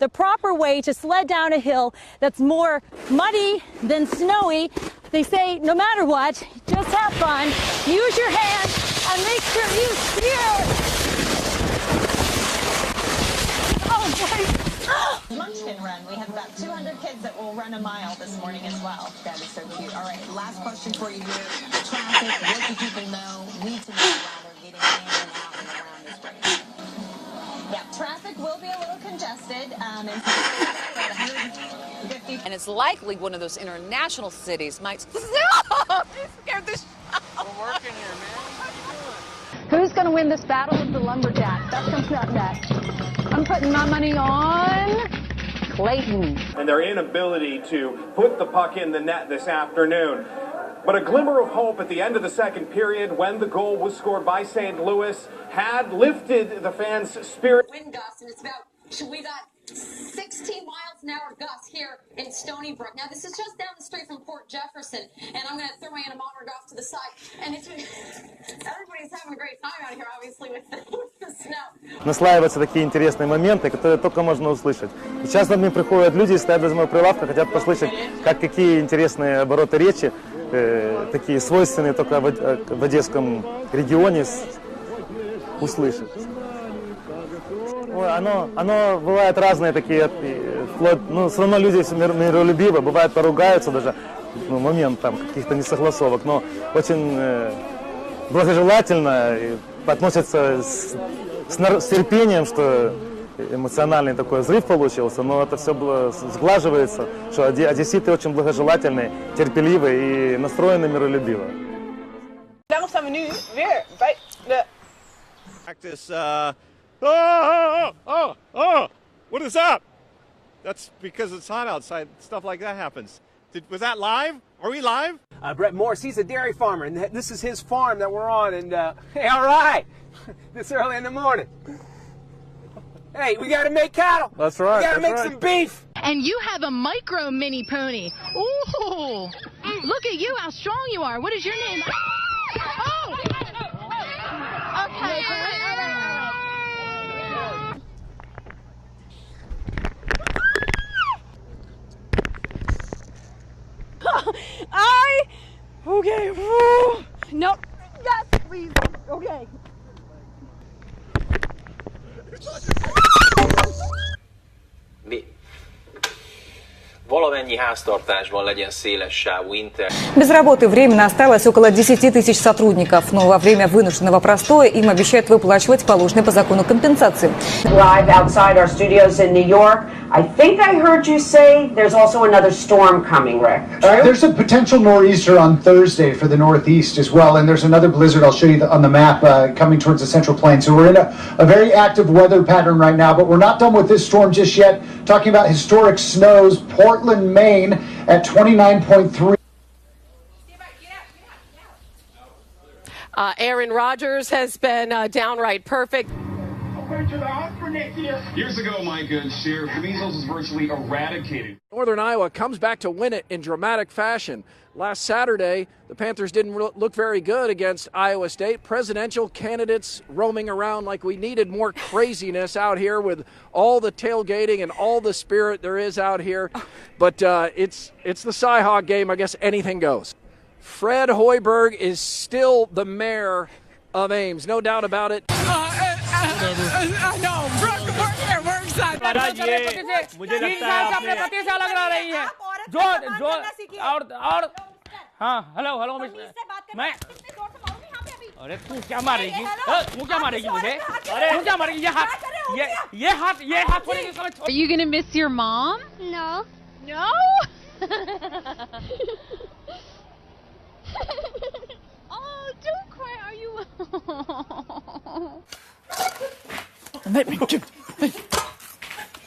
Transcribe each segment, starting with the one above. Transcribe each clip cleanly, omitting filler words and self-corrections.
the proper way to sled down a hill that's more muddy than snowy. They say no matter what, just have fun, use your hands, and make sure you steer. Oh boy. Munchkin run. We have about 200 kids that will run a mile this morning as well. That is so cute. All right, last question for you here. Traffic, what do people know, need to know rather, getting in and out and around this race? Yeah, traffic will be a little congested. And it's likely one of those international cities might... Stop! You scared the shit out. We're working here, man. How you doing? Who's going to win this battle of the lumberjacks? That's coming up next. I'm putting my money on Clayton. And their inability to put the puck in the net this afternoon. But a glimmer of hope at the end of the second period when the goal was scored by St. Louis had lifted the fans' spirit. Wind gusts, and it's about, we got 16 miles an hour gusts here in Stony Brook. Now, this is just down the street from Port Jefferson, and I'm going to throw my anemometer off to the side. And it's everybody's having a great time out here, obviously, with the snow. Наслаиваются такие интересные моменты, которые только можно услышать. Сейчас над нами приходят люди, стоят без моего прилавка, хотят послушать, какие интересные обороты речи, такие свойственные только в Одесском регионе, услышать. Оно бывает разные такие, ну, все равно люди миролюбивы, бывает поругаются даже, ну, момент там каких-то несогласовок, но очень благожелательно относятся с терпением, что эмоциональный такой взрыв получился, но это все было сглаживается, что одесситы очень благожелательные, терпеливые и настроены миролюбиво. Practice, what is up? That's because it's hot outside. Stuff like that happens. Was that live? Are we live? Brett Morris, he's a dairy farmer, and this is his farm that we're on. And hey, all right, this early in the morning. Hey, we got to make cattle. That's right. We got to make some beef. And you have a micro mini pony. Ooh, look at you, how strong you are. What is your name? Oh! Okay. Okay. Nope. Yes, please. Okay. Valamennyi háztartásban legyen széles sávú internet. Без работы временно осталось около 10 тысяч сотрудников, но во время вынужденного простоя им обещают выплачивать положенные по закону компенсации. Live outside our studios in New York. I think I heard you say there's also another storm coming, Rick. There's a potential nor'easter on Thursday for the Northeast as well, and there's another blizzard I'll show you on the map coming towards the Central Plains. So we're in a very active weather pattern right now, but we're not done with this storm just yet. Talking about historic snows, Portland, Maine at 29.3. Aaron Rodgers has been downright perfect. Years ago, my good share, measles was virtually eradicated. Northern Iowa comes back to win it in dramatic fashion. Last Saturday, the Panthers didn't look very good against Iowa State. Presidential candidates roaming around like we needed more craziness out here with all the tailgating and all the spirit there is out here. But it's the Cy-Hawk game. I guess anything goes. Fred Hoiberg is still the mayor of Ames, no doubt about it. No, we're excited. मुझे लगता है आपने पति से अलग रह रही है जो और हाँ हेलो मैं अरे तू क्या मारेगी मुझे अरे तू क्या मारेगी ये हाथ थोड़ी समझ. Are you gonna miss your mom? No. No? Oh, don't cry. Are you? Nej men gud.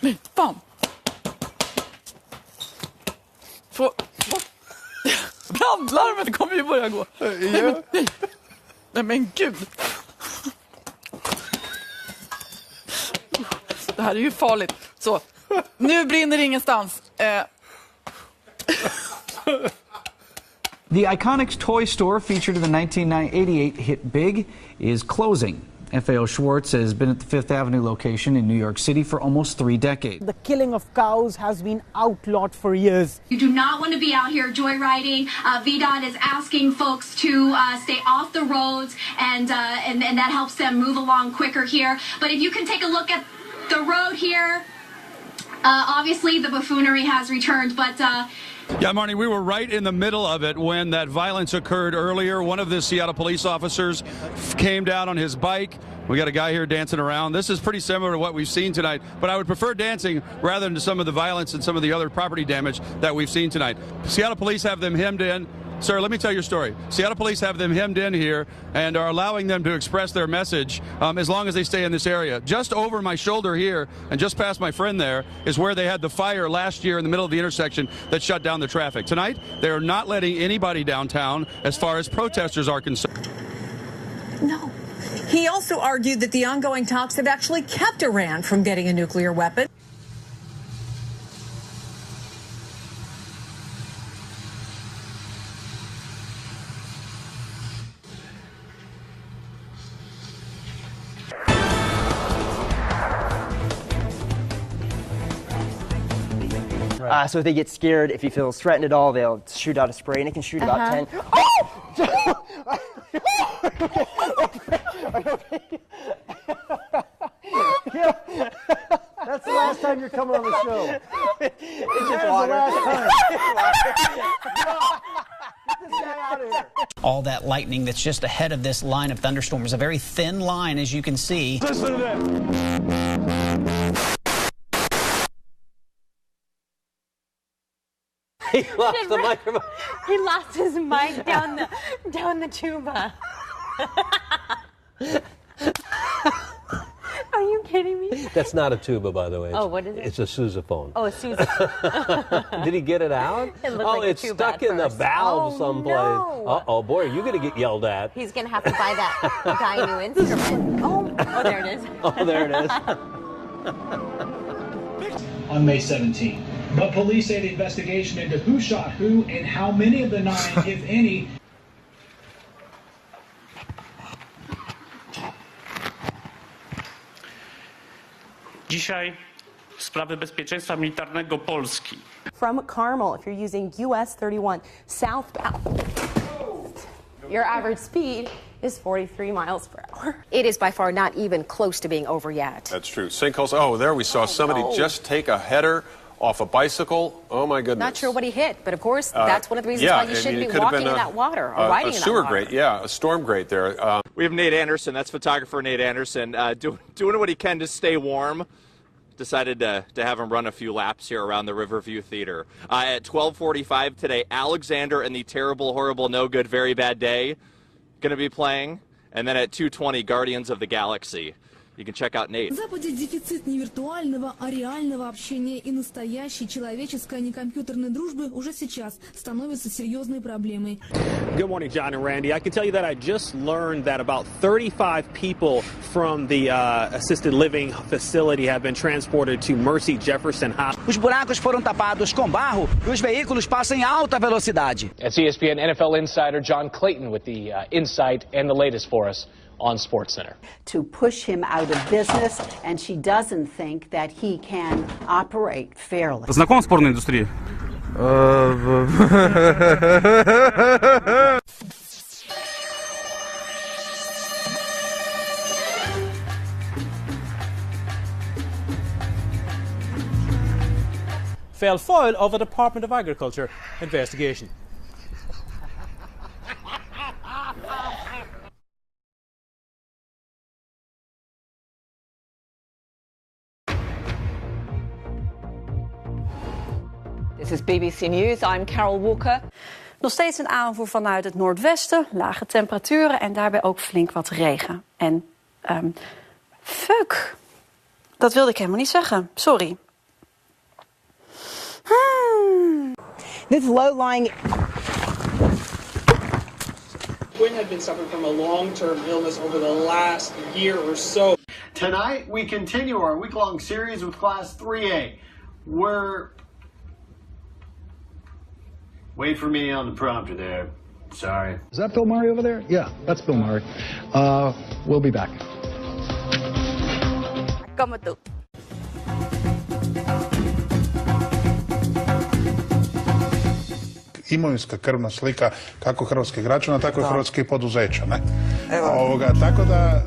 Nej, fan. Brandlarmet kommer ju börja gå. Nej men gud. Det här är ju farligt. Så, nu brinner ingenstans. The Iconics toy store featured in the 1988 hit Big is closing. FAO Schwartz has been at the Fifth Avenue location in New York City for almost 3 decades. The killing of cows has been outlawed for years. You do not want to be out here joyriding. VDOT is asking folks to stay off the roads, and that helps them move along quicker here. But if you can take a look at the road here, obviously the buffoonery has returned, but yeah, Marnie, we were right in the middle of it when that violence occurred earlier. One of the Seattle police officers came down on his bike. We got a guy here dancing around. This is pretty similar to what we've seen tonight, but I would prefer dancing rather than some of the violence and some of the other property damage that we've seen tonight. Seattle police have them hemmed in. Sir, let me tell your story. Seattle police have them hemmed in here and are allowing them to express their message as long as they stay in this area. Just over my shoulder here and just past my friend there is where they had the fire last year in the middle of the intersection that shut down the traffic. Tonight, they are not letting anybody downtown as far as protesters are concerned. No. He also argued that the ongoing talks have actually kept Iran from getting a nuclear weapon. So if they get scared, if he feels threatened at all, they'll shoot out a spray, and it can shoot about 10. Oh! That's the last time you're coming on the show. It's just water. Get this guy out of here. All that lightning that's just ahead of this line of thunderstorms, a very thin line, as you can see. Listen to that. He lost the microphone. He lost his mic down the tuba. Are you kidding me? That's not a tuba, by the way. Oh, what is it? It's a sousaphone. Oh, a sousaphone. Did he get it out? It looked like it's stuck in the valve someplace. No. Uh-oh, boy, are you going to get yelled at. He's going to have to buy that guy a new instrument. Oh, there it is. Oh, there it is. On May 17th. But police say the investigation into who shot who and how many of the 9, if any. Dzisiaj sprawy bezpieczeństwa militarnego Polski. From Carmel, if you're using US 31 southbound, your average speed is 43 miles per hour. It is by far not even close to being over yet. That's true. Sinkholes. Oh, there we saw somebody just take a header off a bicycle. Oh, my goodness. Not sure what he hit, but of course, that's one of the reasons why you shouldn't be walking in that water or riding in that water. A sewer grate, yeah, a storm grate there. We have Nate Anderson. That's photographer Nate Anderson, doing what he can to stay warm. Decided to have him run a few laps here around the Riverview Theater. At 12:45 today, Alexander and the Terrible, Horrible, No Good, Very Bad Day going to be playing. And then at 2:20, Guardians of the Galaxy. You can check out Nate. На Западе дефицит не виртуального, а реального общения и настоящей человеческой, а не компьютерной дружбы уже сейчас становится серьезной проблемой. Good morning, John and Randy. I can tell you that I just learned that about 35 people from the assisted living facility have been transported to Mercy Jefferson Hospital. Os buracos foram tapados com barro e os veículos passam em alta velocidade. That's ESPN NFL insider John Clayton with the insight and the latest for us on SportsCenter. To push him out of business, and she doesn't think that he can operate fairly. Знаком с порной индустрией? Fell foul of a Department of Agriculture investigation. This is BBC News. I'm Carol Walker. Nog steeds een aanvoer vanuit het noordwesten, lage temperaturen en daarbij ook flink wat regen. En fuck, dat wilde ik helemaal niet zeggen. Sorry. This low-lying... Quinn had been suffering from a long-term illness over the last year or so. Tonight, we continue our week-long series with Class 3A. Wait for me on the prompter there. Sorry. Is that Bill Murray over there? Yeah, that's Bill Murray. We'll be back. como tú. Imovinska krvna slika kako hrvatskih građana, tako i hrvatskih poduzeća. Ne? Tako da